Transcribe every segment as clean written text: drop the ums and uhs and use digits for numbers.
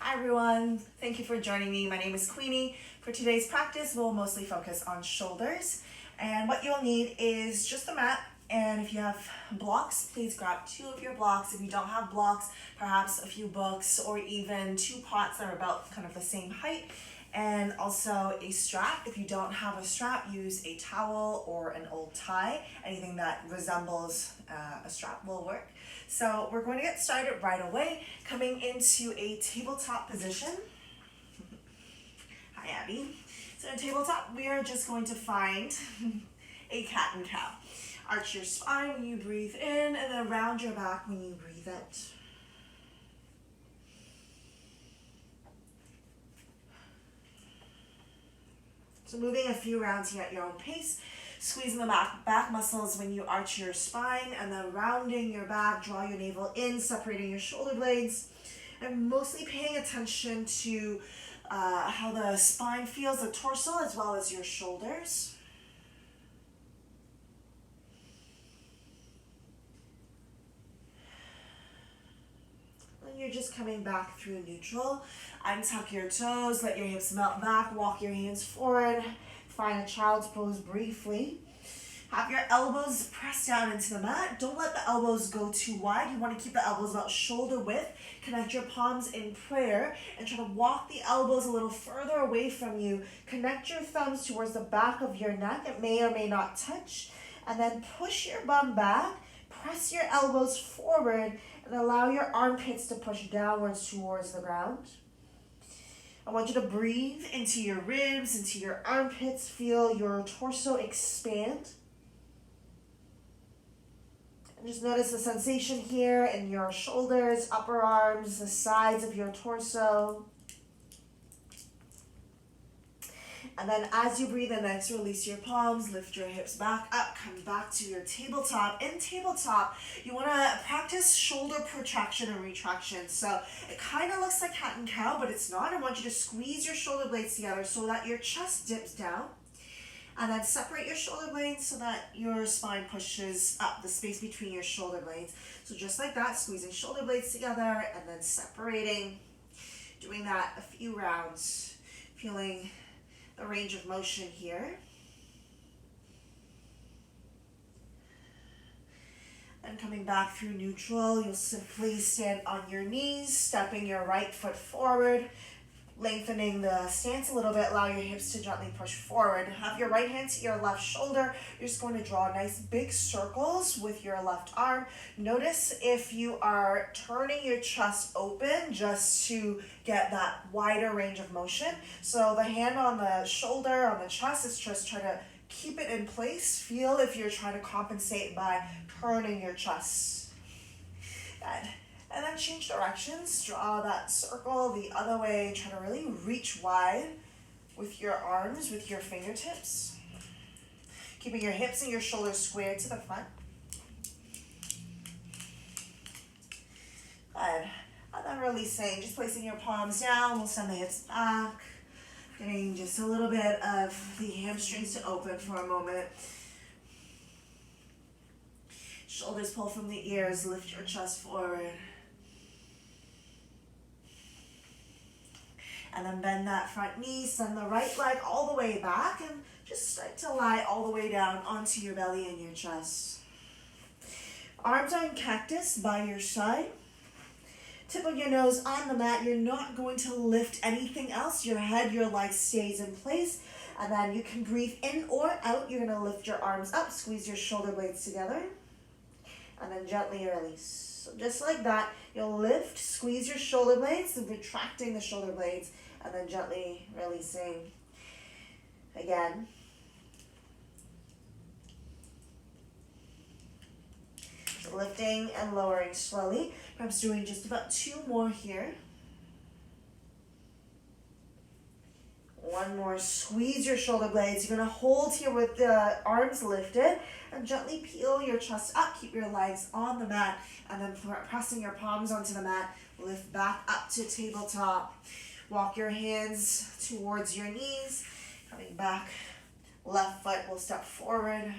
Hi everyone, thank you for joining me. My name is Queenie. For today's practice, we'll mostly focus on shoulders. And what you'll need is just a mat. And if you have blocks, please grab 2 of your blocks. If you don't have blocks, perhaps a few books or even 2 pots that are about kind of the same height. And also a strap. If you don't have a strap, use a towel or an old tie. Anything that resembles a strap will work. So we're going to get started right away, coming into a tabletop position. Hi, Abby. So in tabletop, we are just going to find a cat and cow. Arch your spine when you breathe in, and then round your back when you breathe out. So moving a few rounds here at your own pace, squeezing the back muscles when you arch your spine, and then rounding your back, draw your navel in, separating your shoulder blades, and mostly paying attention to how the spine feels, the torso, as well as your shoulders. You're just coming back through neutral. Untuck your toes, let your hips melt back, walk your hands forward, find a child's pose briefly. Have your elbows pressed down into the mat. Don't let the elbows go too wide. You want to keep the elbows about shoulder width. Connect your palms in prayer and try to walk the elbows a little further away from you. Connect your thumbs towards the back of your neck. It may or may not touch. And then push your bum back. Press your elbows forward and allow your armpits to push downwards towards the ground. I want you to breathe into your ribs, into your armpits. Feel your torso expand. And just notice the sensation here in your shoulders, upper arms, the sides of your torso. And then as you breathe in next, release your palms, lift your hips back up, come back to your tabletop. In tabletop, you want to practice shoulder protraction and retraction. So it kind of looks like cat and cow, but it's not. I want you to squeeze your shoulder blades together so that your chest dips down. And then separate your shoulder blades so that your spine pushes up, the space between your shoulder blades. So just like that, squeezing shoulder blades together and then separating. Doing that a few rounds, feeling the range of motion here. And coming back through neutral, you'll simply stand on your knees, stepping your right foot forward, lengthening the stance a little bit, allow your hips to gently push forward. Have your right hand to your left shoulder. You're just going to draw nice big circles with your left arm. Notice if you are turning your chest open just to get that wider range of motion. So the hand on the shoulder, on the chest, is just try to keep it in place. Feel if you're trying to compensate by turning your chest. Good. And then change directions, draw that circle the other way, and try to really reach wide with your arms, with your fingertips. Keeping your hips and your shoulders squared to the front. Good. And then releasing, just placing your palms down, we'll send the hips back. Getting just a little bit of the hamstrings to open for a moment. Shoulders pull from the ears, lift your chest forward. And then bend that front knee, send the right leg all the way back, and just start to lie all the way down onto your belly and your chest. Arms on cactus by your side. Tip of your nose on the mat. You're not going to lift anything else. Your head, your legs stays in place. And then you can breathe in or out. You're going to lift your arms up, squeeze your shoulder blades together, and then gently release. So just like that, you'll lift, squeeze your shoulder blades, and retracting the shoulder blades, and then gently releasing. Again. So lifting and lowering slowly. Perhaps doing just about 2 more here. One more, squeeze your shoulder blades. You're gonna hold here with the arms lifted and gently peel your chest up. Keep your legs on the mat and then pressing your palms onto the mat. Lift back up to tabletop. Walk your hands towards your knees. Coming back, left foot will step forward.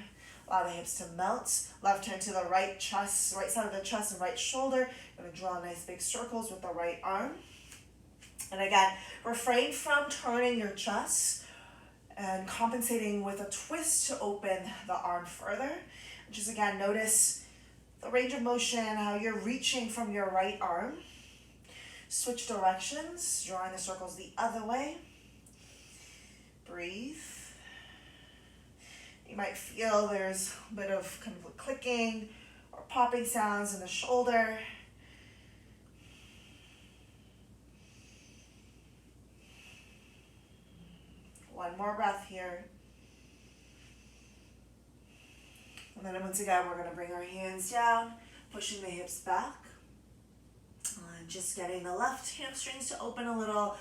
Allow the hips to melt. Left turn to the right chest, right side of the chest and right shoulder. You're gonna draw nice big circles with the right arm. And again, refrain from turning your chest and compensating with a twist to open the arm further. Just again, notice the range of motion, how you're reaching from your right arm. Switch directions, drawing the circles the other way. Breathe. You might feel there's a bit of kind of clicking or popping sounds in the shoulder. One more breath here. And then once again, we're going to bring our hands down, pushing the hips back. And just getting the left hamstrings to open a little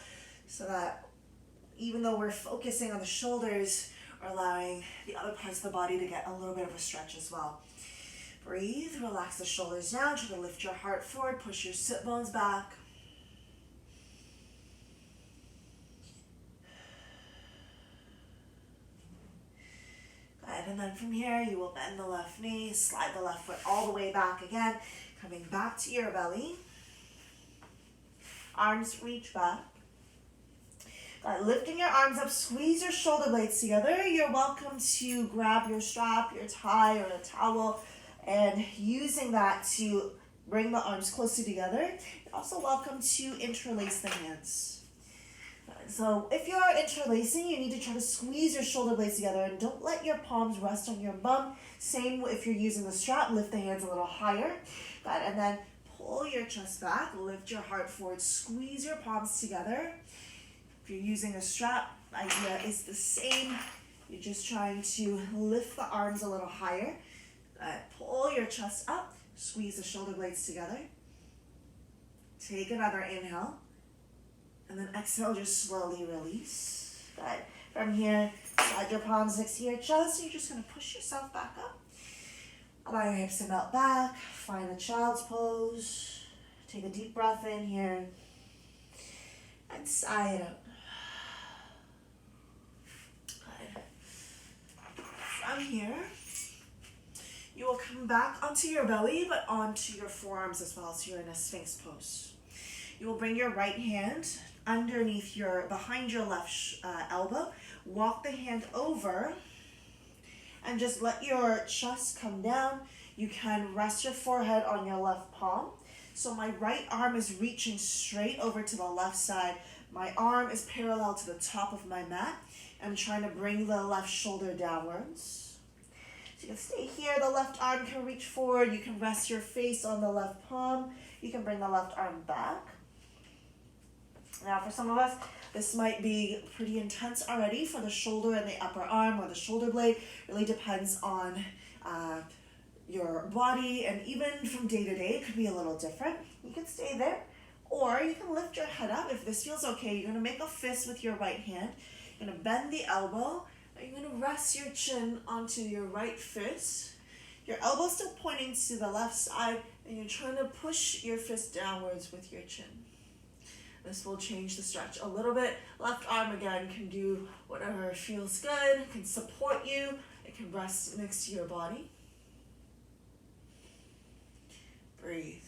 so that even though we're focusing on the shoulders, we're allowing the other parts of the body to get a little bit of a stretch as well. Breathe, relax the shoulders down, try to lift your heart forward, push your sit bones back. Good, and then from here, you will bend the left knee, slide the left foot all the way back again, coming back to your belly. Arms reach back. Lifting your arms up, squeeze your shoulder blades together. You're welcome to grab your strap, your tie, or a towel, and using that to bring the arms closer together. You're also welcome to interlace the hands. So if you're interlacing, you need to try to squeeze your shoulder blades together and don't let your palms rest on your bum. Same if you're using the strap, lift the hands a little higher. Good, and then pull your chest back, lift your heart forward, squeeze your palms together. If you're using a strap, the idea is the same. You're just trying to lift the arms a little higher. Pull your chest up, squeeze the shoulder blades together. Take another inhale. And then exhale, just slowly release. Good. From here, slide your palms next to your chest. You're just going to push yourself back up. Allow your hips to melt back. Find a child's pose. Take a deep breath in here. And sigh it out. From here, you will come back onto your belly, but onto your forearms as well, so you're in a Sphinx pose. You will bring your right hand underneath behind your left elbow. Walk the hand over, and just let your chest come down. You can rest your forehead on your left palm. So my right arm is reaching straight over to the left side. My arm is parallel to the top of my mat. I'm trying to bring the left shoulder downwards. So you can stay here. The left arm can reach forward. You can rest your face on the left palm. You can bring the left arm back. Now for some of us, this might be pretty intense already for the shoulder and the upper arm or the shoulder blade. Really depends on your body, and even from day to day, it could be a little different. You can stay there, or you can lift your head up. If this feels okay, you're going to make a fist with your right hand. You're going to bend the elbow. You're going to rest your chin onto your right fist. Your elbow still pointing to the left side, and you're trying to push your fist downwards with your chin. This will change the stretch a little bit. Left arm, again, can do whatever feels good, can support you. It can rest next to your body. Breathe.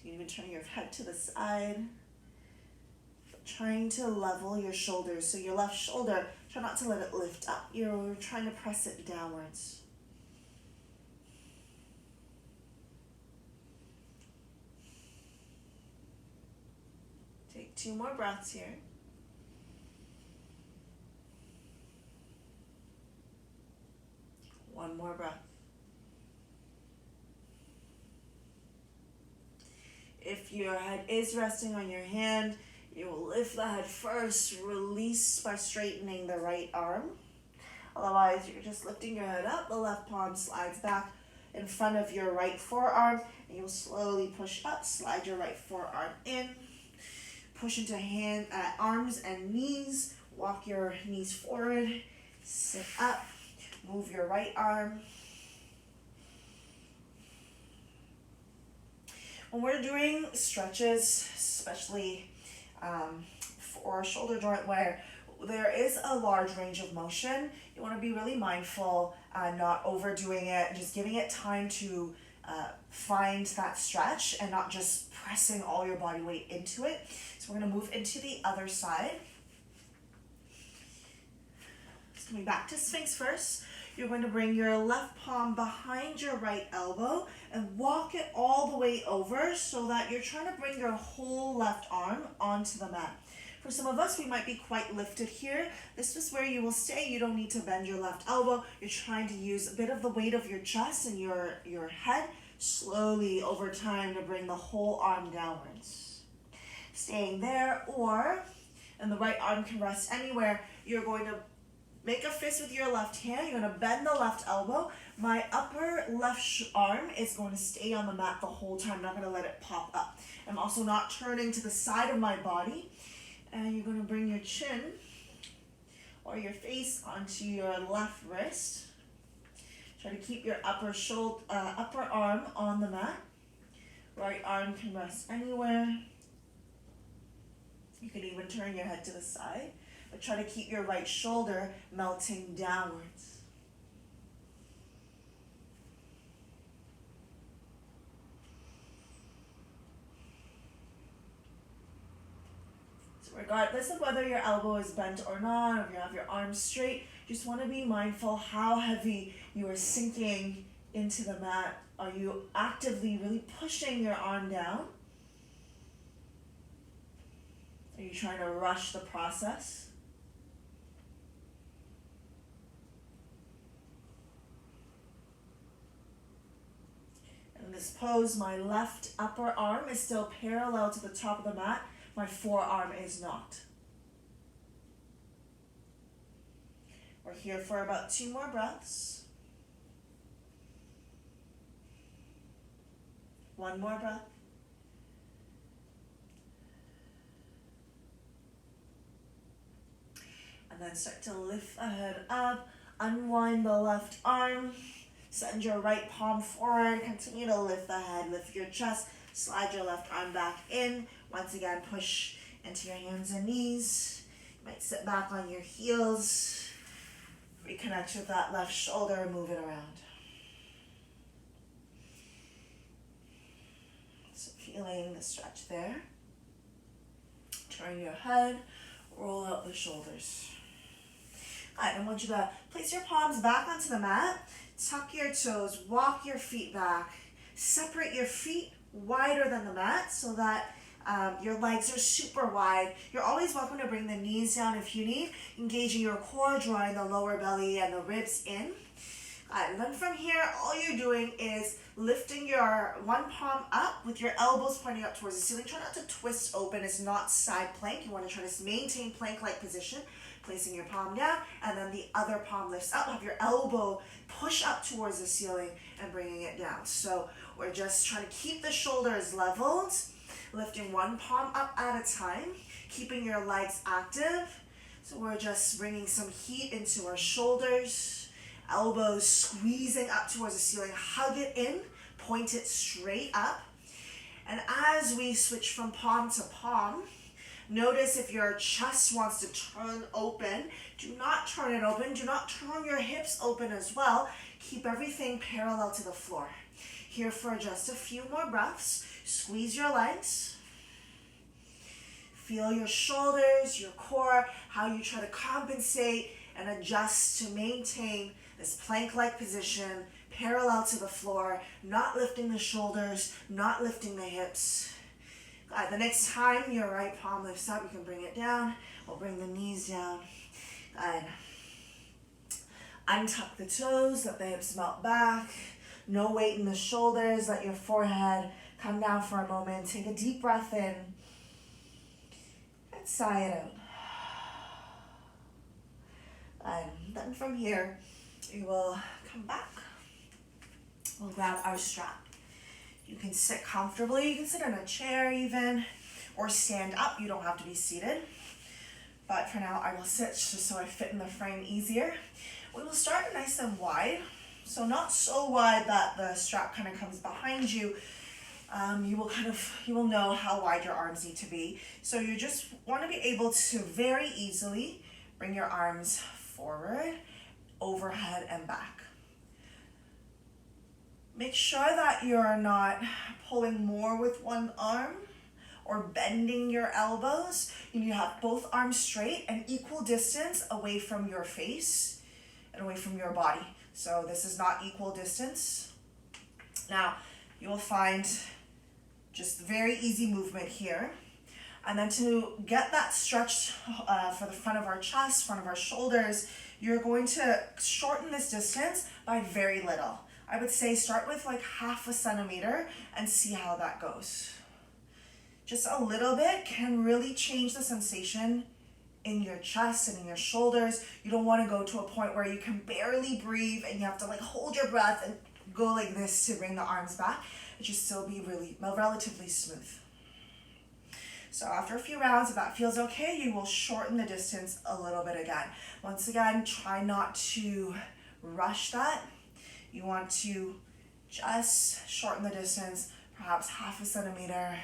You can even turn your head to the side. Trying to level your shoulders. So your left shoulder, try not to let it lift up. You're trying to press it downwards. Take 2 more breaths here. One more breath. If your head is resting on your hand, you will lift the head first, release by straightening the right arm. Otherwise, you're just lifting your head up, the left palm slides back in front of your right forearm, and you'll slowly push up, slide your right forearm in, push into arms and knees, walk your knees forward, sit up, move your right arm. When we're doing stretches, especially for shoulder joint where there is a large range of motion, you want to be really mindful, not overdoing it, just giving it time to find that stretch and not just pressing all your body weight into it. So we're going to move into the other side. So coming back to Sphinx first, you're going to bring your left palm behind your right elbow and walk it all the way over so that you're trying to bring your whole left arm onto the mat. For some of us, we might be quite lifted here. This is where you will stay. You don't need to bend your left elbow. You're trying to use a bit of the weight of your chest and your head slowly over time to bring the whole arm downwards. Staying there, or, and the right arm can rest anywhere, you're going to make a fist with your left hand. You're going to bend the left elbow. My upper left arm is going to stay on the mat the whole time. I'm not going to let it pop up. I'm also not turning to the side of my body. And you're going to bring your chin or your face onto your left wrist. Try to keep your upper arm on the mat. Right arm can rest anywhere. You can even turn your head to the side, but try to keep your right shoulder melting downwards. Regardless of whether your elbow is bent or not, or if you have your arms straight, you just want to be mindful how heavy you are sinking into the mat. Are you actively really pushing your arm down? Are you trying to rush the process? In this pose, my left upper arm is still parallel to the top of the mat. My forearm is not. We're here for about 2 more breaths. 1 more breath. And then start to lift the head up, unwind the left arm, send your right palm forward, continue to lift the head, lift your chest, slide your left arm back in. Once again, push into your hands and knees. You might sit back on your heels. Reconnect with that left shoulder, move it around. So feeling the stretch there. Turn your head, roll out the shoulders. All right, I want you to place your palms back onto the mat. Tuck your toes, walk your feet back. Separate your feet wider than the mat so that your legs are super wide. You're always welcome to bring the knees down if you need, engaging your core, drawing the lower belly and the ribs in. And then from here, all you're doing is lifting your one palm up with your elbows pointing up towards the ceiling. Try not to twist open. It's not side plank. You want to try to maintain plank-like position, placing your palm down, and then the other palm lifts up. Have your elbow push up towards the ceiling and bringing it down. So we're just trying to keep the shoulders leveled, lifting one palm up at a time, keeping your legs active. So we're just bringing some heat into our shoulders, elbows squeezing up towards the ceiling. Hug it in, point it straight up. And as we switch from palm to palm, notice if your chest wants to turn open. Do not turn it open. Do not turn your hips open as well. Keep everything parallel to the floor. Here for just a few more breaths. Squeeze your legs. Feel your shoulders, your core, how you try to compensate and adjust to maintain this plank-like position, parallel to the floor, not lifting the shoulders, not lifting the hips. The next time your right palm lifts up, you can bring it down. We'll bring the knees down. Good. Untuck the toes, let the hips melt back. No weight in the shoulders, let your forehead come down for a moment. Take a deep breath in and sigh it out. And then from here, we will come back. We'll grab our strap. You can sit comfortably. You can sit in a chair even, or stand up. You don't have to be seated. But for now, I will sit just so I fit in the frame easier. We will start nice and wide. So not so wide that the strap kind of comes behind you. You will know how wide your arms need to be. So you just want to be able to very easily bring your arms forward, overhead, and back. Make sure that you're not pulling more with one arm or bending your elbows. You need to have both arms straight and equal distance away from your face and away from your body. So this is not equal distance. Now, you will find just very easy movement here. And then to get that stretch for the front of our chest, front of our shoulders, you're going to shorten this distance by very little. I would say start with like 0.5 centimeter and see how that goes. Just a little bit can really change the sensation in your chest and in your shoulders. You don't want to go to a point where you can barely breathe and you have to like hold your breath and go like this to bring the arms back. It should still be relatively smooth. So after a few rounds, if that feels okay, you will shorten the distance a little bit again. Once again, try not to rush that. You want to just shorten the distance, perhaps 0.5 centimeter,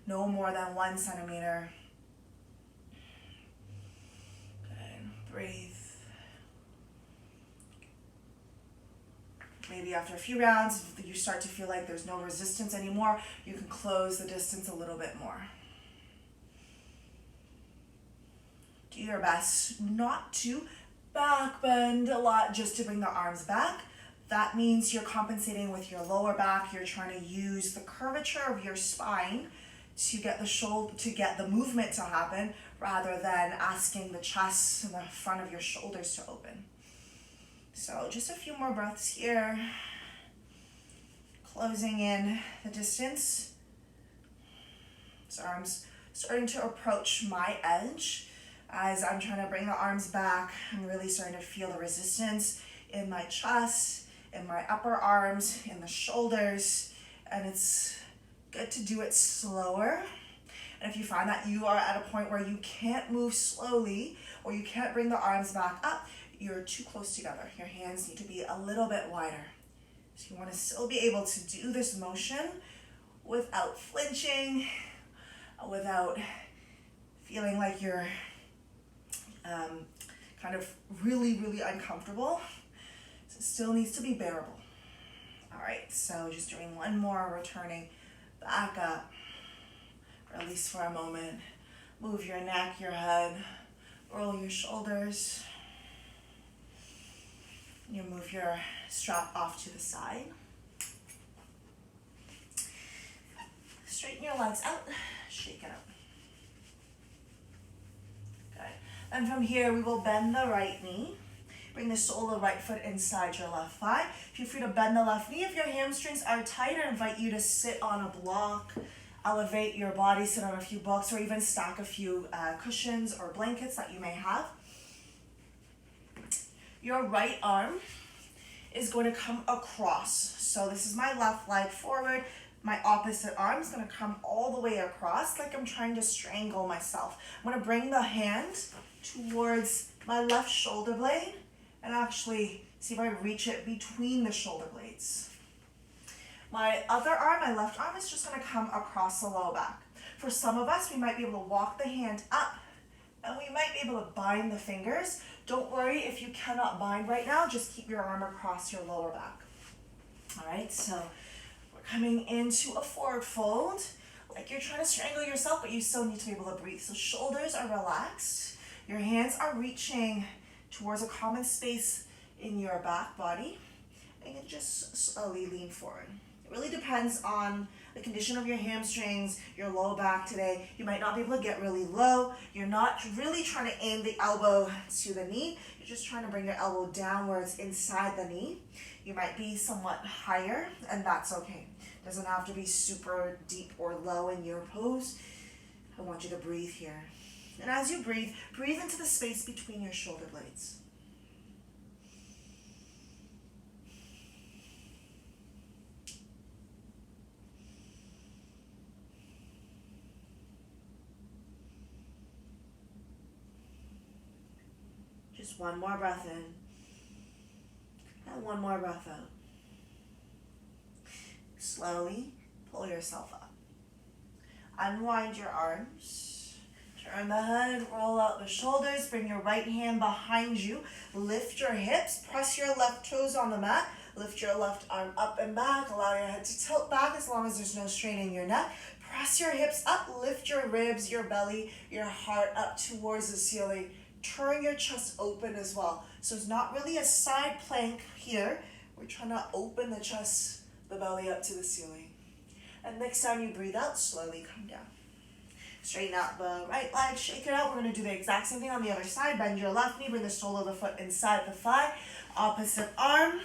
no more than 1 centimeter. Good. Breathe. Maybe after a few rounds, if you start to feel like there's no resistance anymore, you can close the distance a little bit more. Do your best not to back bend a lot just to bring the arms back. That means you're compensating with your lower back. You're trying to use the curvature of your spine to get the movement to happen rather than asking the chest and the front of your shoulders to open. So just a few more breaths here. Closing in the distance. So arms starting to approach my edge. As I'm trying to bring the arms back, I'm really starting to feel the resistance in my chest, in my upper arms, in the shoulders, and it's good to do it slower. And if you find that you are at a point where you can't move slowly or you can't bring the arms back up, you're too close together. Your hands need to be a little bit wider. So you want to still be able to do this motion without flinching, without feeling like you're kind of really, really uncomfortable. So it still needs to be bearable. All right, so just doing one more, returning back up. Release for a moment. Move your neck, your head, roll your shoulders. You move your strap off to the side. Straighten your legs out, shake it up. Good. And from here, we will bend the right knee. Bring the sole of the right foot inside your left thigh. Feel free to bend the left knee. If your hamstrings are tight, I invite you to sit on a block, elevate your body, sit on a few blocks, or even stack a few cushions or blankets that you may have. Your right arm is going to come across. So this is my left leg forward. My opposite arm is going to come all the way across like I'm trying to strangle myself. I'm going to bring the hand towards my left shoulder blade and actually see if I reach it between the shoulder blades. My other arm, my left arm, is just going to come across the low back. For some of us, we might be able to walk the hand up and we might be able to bind the fingers. Don't worry if you cannot bind right now, just keep your arm across your lower back. All right, so we're coming into a forward fold, like you're trying to strangle yourself, but you still need to be able to breathe. So shoulders are relaxed. Your hands are reaching towards a common space in your back body, and you can just slowly lean forward. It really depends on the condition of your hamstrings, your low back today. You might not be able to get really low. You're not really trying to aim the elbow to the knee. You're just trying to bring your elbow downwards inside the knee. You might be somewhat higher, and that's okay. It doesn't have to be super deep or low in your pose. I want you to breathe here. And as you breathe, breathe into the space between your shoulder blades. Just one more breath in, and one more breath out. Slowly pull yourself up. Unwind your arms. Turn the head, roll out the shoulders, bring your right hand behind you. Lift your hips, press your left toes on the mat. Lift your left arm up and back. Allow your head to tilt back as long as there's no strain in your neck. Press your hips up. Lift your ribs, your belly, your heart up towards the ceiling. Turn your chest open as well. So it's not really a side plank here. We're trying to open the chest, the belly up to the ceiling. And next time you breathe out, slowly come down. Straighten out the right leg, shake it out. We're going to do the exact same thing on the other side. Bend your left knee, bring the sole of the foot inside the thigh. Opposite arm.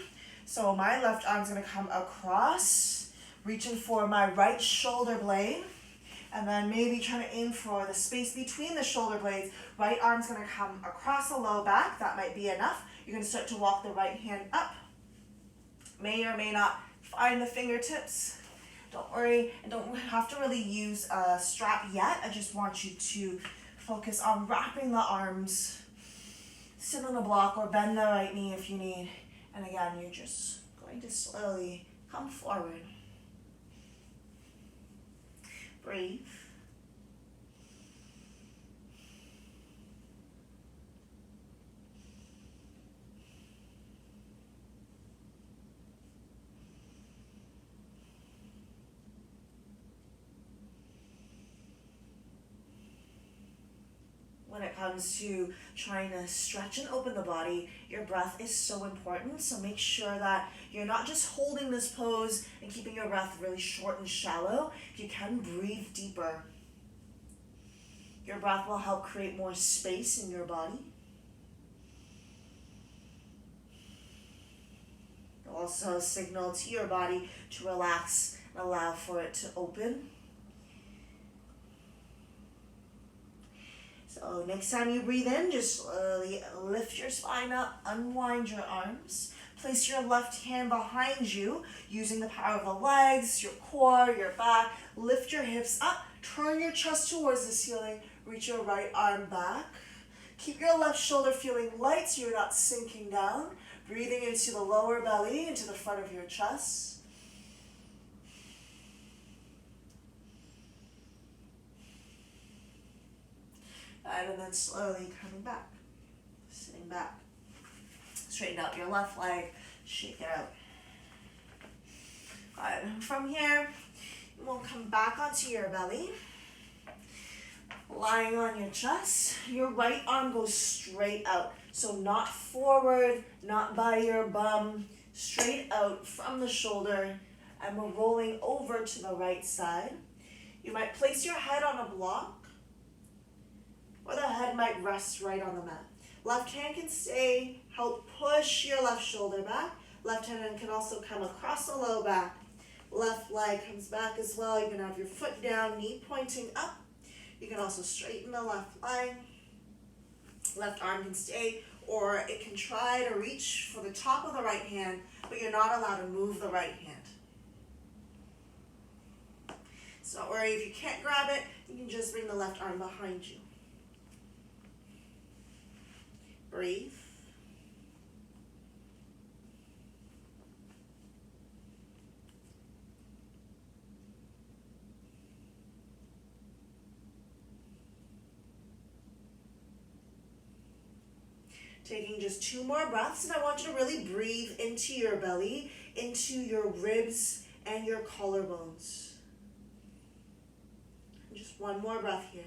So my left arm's going to come across, reaching for my right shoulder blade. And then maybe trying to aim for the space between the shoulder blades. Right arm's going to come across the low back. That might be enough. You're going to start to walk the right hand up. May or may not find the fingertips. Don't worry, and don't have to really use a strap yet. I just want you to focus on wrapping the arms. Sit on the block or bend the right knee if you need. And again, you're just going to slowly come forward. Breathe. When it comes to trying to stretch and open the body, your breath is so important. So make sure that you're not just holding this pose and keeping your breath really short and shallow. If you can, breathe deeper. Your breath will help create more space in your body. It'll also signal to your body to relax and allow for it to open. So next time you breathe in, just slowly lift your spine up, unwind your arms. Place your left hand behind you, using the power of the legs, your core, your back. Lift your hips up, turn your chest towards the ceiling, reach your right arm back. Keep your left shoulder feeling light so you're not sinking down. Breathing into the lower belly, into the front of your chest. And then slowly coming back, sitting back. Straighten out your left leg, shake it out. All right, from here, we'll come back onto your belly. Lying on your chest, your right arm goes straight out. So not forward, not by your bum, straight out from the shoulder. And we're rolling over to the right side. You might place your head on a block, or the head might rest right on the mat. Left hand can stay, help push your left shoulder back. Left hand can also come across the low back. Left leg comes back as well. You can have your foot down, knee pointing up. You can also straighten the left leg. Left arm can stay, or it can try to reach for the top of the right hand, but you're not allowed to move the right hand. So don't worry if you can't grab it, you can just bring the left arm behind you. Breathe. Taking just 2 more breaths, and I want you to really breathe into your belly, into your ribs and your collarbones. And just 1 more breath here.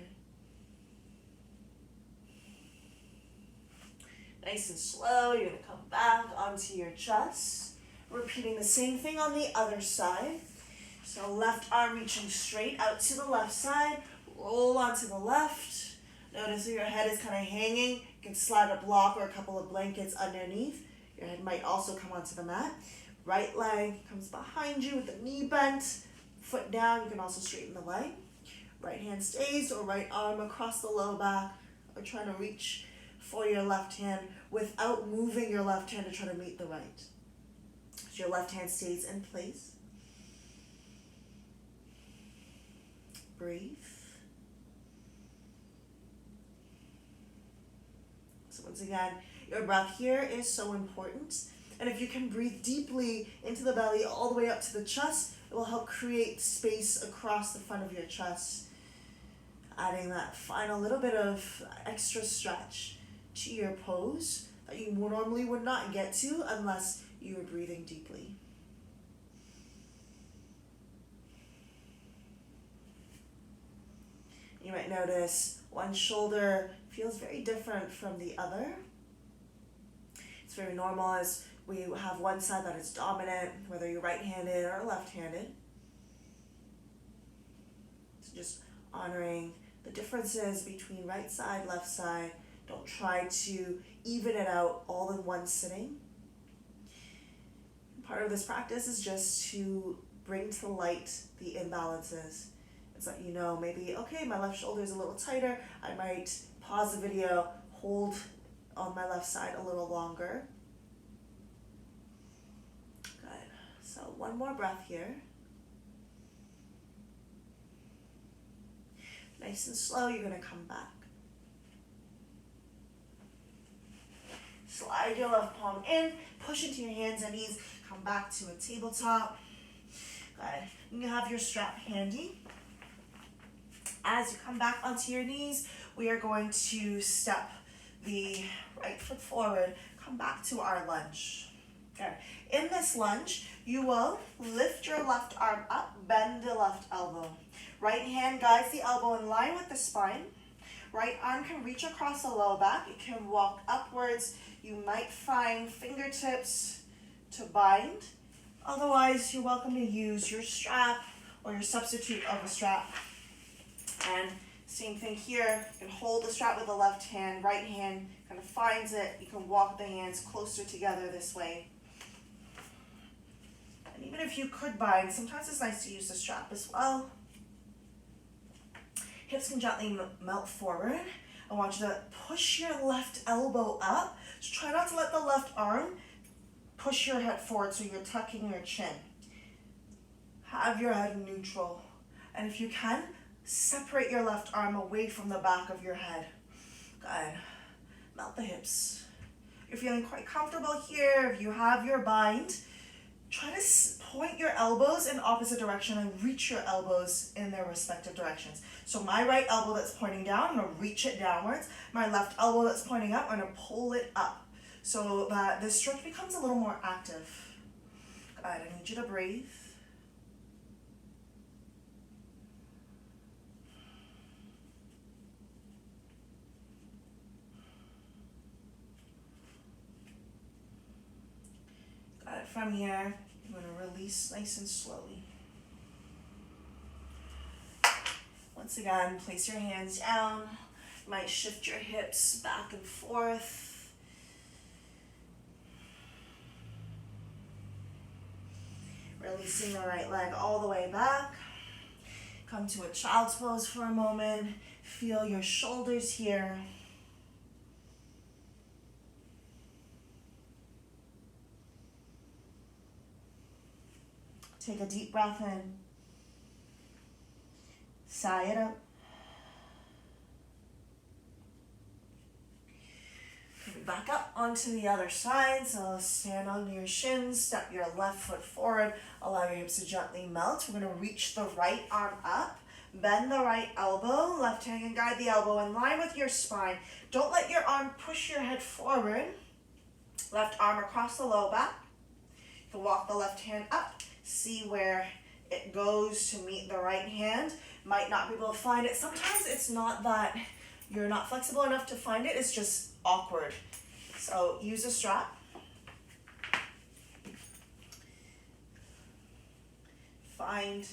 Nice and slow, you're going to come back onto your chest. Repeating the same thing on the other side. So left arm reaching straight out to the left side. Roll onto the left. Notice that your head is kind of hanging. You can slide a block or a couple of blankets underneath. Your head might also come onto the mat. Right leg comes behind you with the knee bent. Foot down, you can also straighten the leg. Right hand stays, or right arm across the low back, or trying to reach for your left hand without moving your left hand to try to meet the right. So your left hand stays in place. Breathe. So once again, your breath here is so important. And if you can breathe deeply into the belly all the way up to the chest, it will help create space across the front of your chest, adding that final little bit of extra stretch to your pose that you normally would not get to unless you are breathing deeply. You might notice one shoulder feels very different from the other. It's very normal as we have one side that is dominant, whether you're right-handed or left-handed. So just honoring the differences between right side, left side. Don't try to even it out all in one sitting. Part of this practice is just to bring to light the imbalances. It's like, you know, maybe, okay, my left shoulder is a little tighter. I might pause the video, hold on my left side a little longer. Good. So one more breath here. Nice and slow, you're going to come back. Slide your left palm in, push into your hands and knees, come back to a tabletop. Good. You have your strap handy. As you come back onto your knees, we are going to step the right foot forward, come back to our lunge. Okay. In this lunge, you will lift your left arm up, bend the left elbow. Right hand guides the elbow in line with the spine. Right arm can reach across the low back. It can walk upwards. You might find fingertips to bind. Otherwise, you're welcome to use your strap or your substitute of a strap. And same thing here. You can hold the strap with the left hand. Right hand kind of finds it. You can walk the hands closer together this way. And even if you could bind, sometimes it's nice to use the strap as well. Hips can gently melt forward. I want you to push your left elbow up. So try not to let the left arm push your head forward so you're tucking your chin. Have your head neutral. And if you can, separate your left arm away from the back of your head. Good. Melt the hips. You're feeling quite comfortable here. If you have your bind, try to point your elbows in opposite direction and reach your elbows in their respective directions. So my right elbow that's pointing down, I'm going to reach it downwards. My left elbow that's pointing up, I'm going to pull it up so that this stretch becomes a little more active. Good. I need you to breathe. Good. From here, I'm going to release nice and slowly. Once again, place your hands down. You might shift your hips back and forth. Releasing the right leg all the way back. Come to a child's pose for a moment. Feel your shoulders here. Take a deep breath in. Sigh it out. Back up onto the other side. So stand on your shins, step your left foot forward, allow your hips to gently melt. We're going to reach the right arm up, bend the right elbow, left hand can guide the elbow in line with your spine. Don't let your arm push your head forward. Left arm across the low back. You can walk the left hand up, see where it goes to meet the right hand. Might not be able to find it. Sometimes it's not that you're not flexible enough to find it, it's just awkward. So use a strap. Find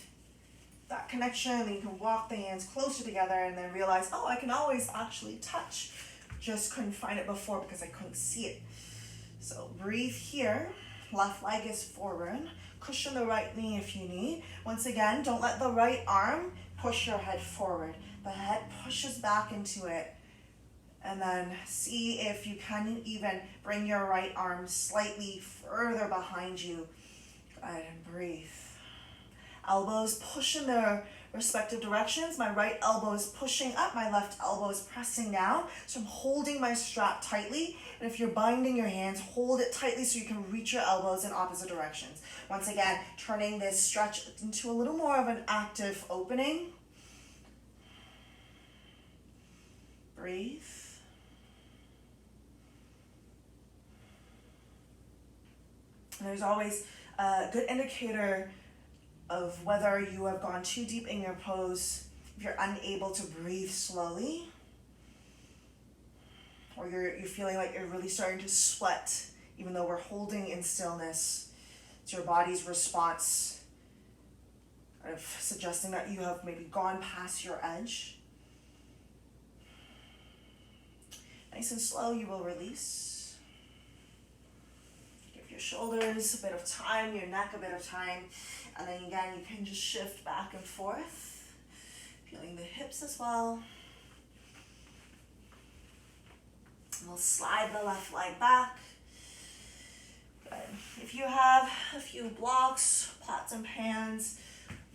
that connection, and you can walk the hands closer together and then realize, oh, I can always actually touch. Just couldn't find it before because I couldn't see it. So breathe here. Left leg is forward. Cushion the right knee if you need. Once again, don't let the right arm push your head forward. The head pushes back into it. And then see if you can even bring your right arm slightly further behind you. Go ahead and breathe. Elbows push in their respective directions. My right elbow is pushing up. My left elbow is pressing down. So I'm holding my strap tightly. And if you're binding your hands, hold it tightly so you can reach your elbows in opposite directions. Once again, turning this stretch into a little more of an active opening. Breathe. And there's always a good indicator of whether you have gone too deep in your pose, if you're unable to breathe slowly, or you're feeling like you're really starting to sweat, even though we're holding in stillness. It's your body's response of suggesting that you have maybe gone past your edge. Nice and slow, you will release. Give your shoulders a bit of time, your neck a bit of time, and then again, you can just shift back and forth, feeling the hips as well. We'll slide the left leg back. Good. If you have a few blocks, pots and pans,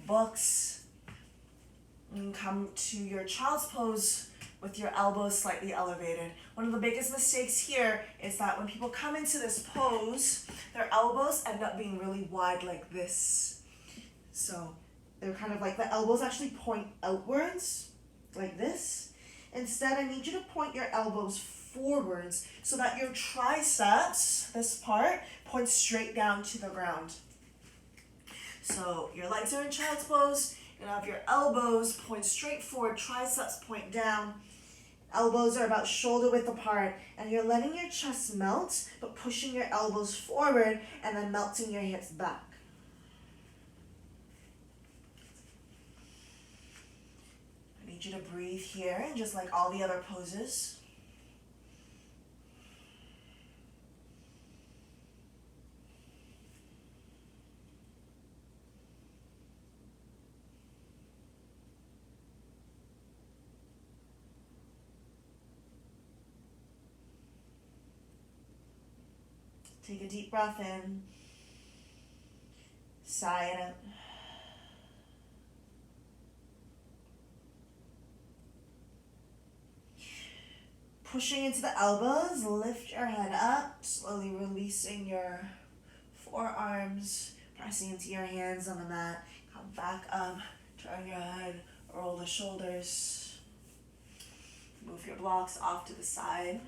books, you can come to your child's pose with your elbows slightly elevated. One of the biggest mistakes here is that when people come into this pose, their elbows end up being really wide like this. So they're kind of like the elbows actually point outwards like this. Instead, I need you to point your elbows forwards so that your triceps, this part, points straight down to the ground. So your legs are in child's pose, you're gonna have your elbows point straight forward, triceps point down, elbows are about shoulder width apart, and you're letting your chest melt, but pushing your elbows forward and then melting your hips back. I need you to breathe here, just like all the other poses. Take a deep breath in, sigh it out. Pushing into the elbows, lift your head up, slowly releasing your forearms, pressing into your hands on the mat. Come back up, turn your head, roll the shoulders. Move your blocks off to the side.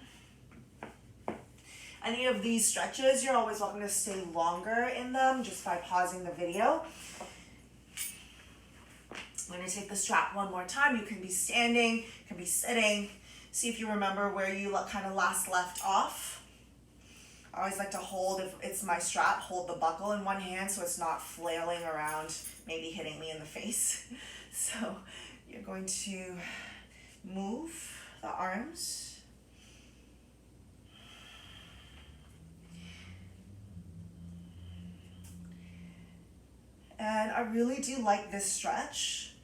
Any of these stretches, you're always welcome to stay longer in them just by pausing the video. I'm going to take the strap one more time. You can be standing, you can be sitting. See if you remember where you kind of last left off. I always like to hold, if it's my strap, hold the buckle in one hand so it's not flailing around, maybe hitting me in the face. So you're going to move the arms. And I really do like this stretch.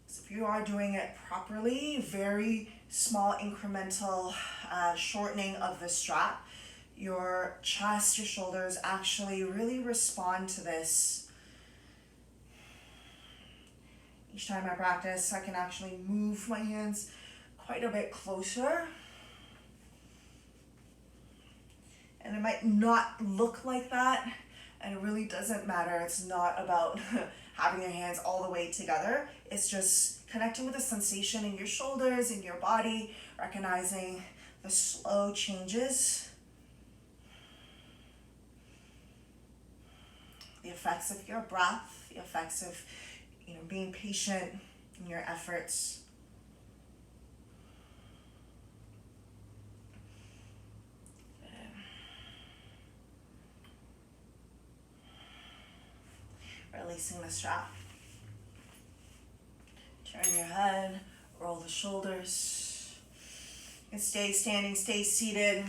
So if you are doing it properly, very small incremental shortening of the strap, your chest, your shoulders actually really respond to this. Each time I practice, I can actually move my hands quite a bit closer. And it might not look like that, and it really doesn't matter. It's not about having your hands all the way together. It's just connecting with the sensation in your shoulders, in your body, recognizing the slow changes, the effects of your breath, the effects of being patient in your efforts. Releasing the strap. Turn your head, roll the shoulders. You can stay standing, stay seated.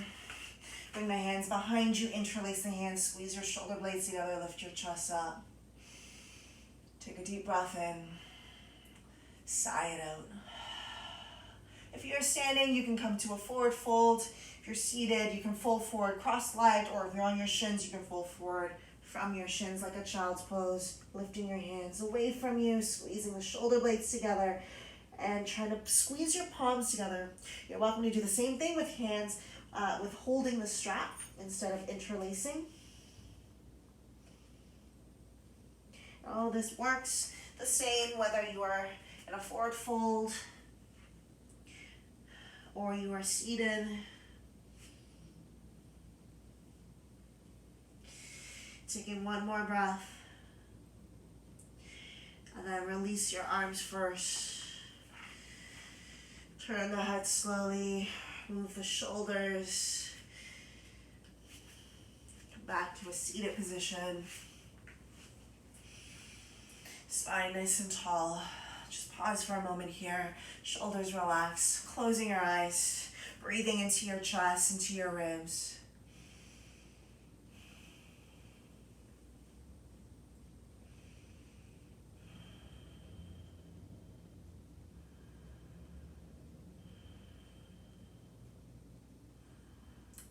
Bring the hands behind you, interlace the hands, squeeze your shoulder blades together, lift your chest up. Take a deep breath in, sigh it out. If you're standing, you can come to a forward fold. If you're seated, you can fold forward cross-legged, or if you're on your shins, you can fold forward from your shins like a child's pose, lifting your hands away from you, squeezing the shoulder blades together, and trying to squeeze your palms together. You're welcome to do the same thing with hands, with holding the strap instead of interlacing. All this works the same whether you are in a forward fold or you are seated. Taking one more breath. And then release your arms first. Turn the head slowly. Move the shoulders. Come back to a seated position. Spine nice and tall. Just pause for a moment here. Shoulders relax. Closing your eyes. Breathing into your chest, into your ribs.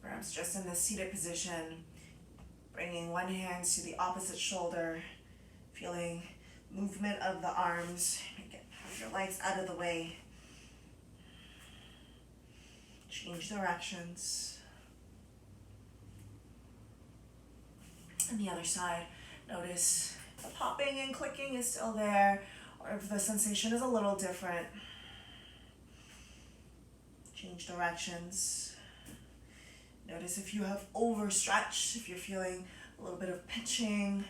Perhaps just in the seated position, bringing one hand to the opposite shoulder, feeling movement of the arms. Have your legs out of the way. Change directions. And the other side, notice the popping and clicking is still there, or if the sensation is a little different. Change directions. Notice if you have overstretched, if you're feeling a little bit of pinching.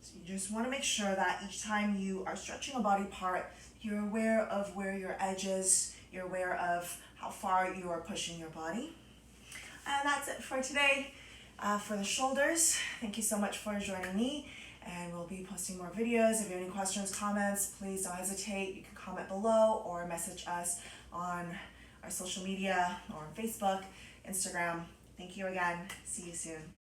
So you just want to make sure that each time you are stretching a body part, you're aware of where your edge is, you're aware of how far you are pushing your body. And that's it for today. For the shoulders, thank you so much for joining me, and we'll be posting more videos. If you have any questions, comments, please don't hesitate. You can comment below or message us on our social media or on Facebook, Instagram. Thank you again. See you soon.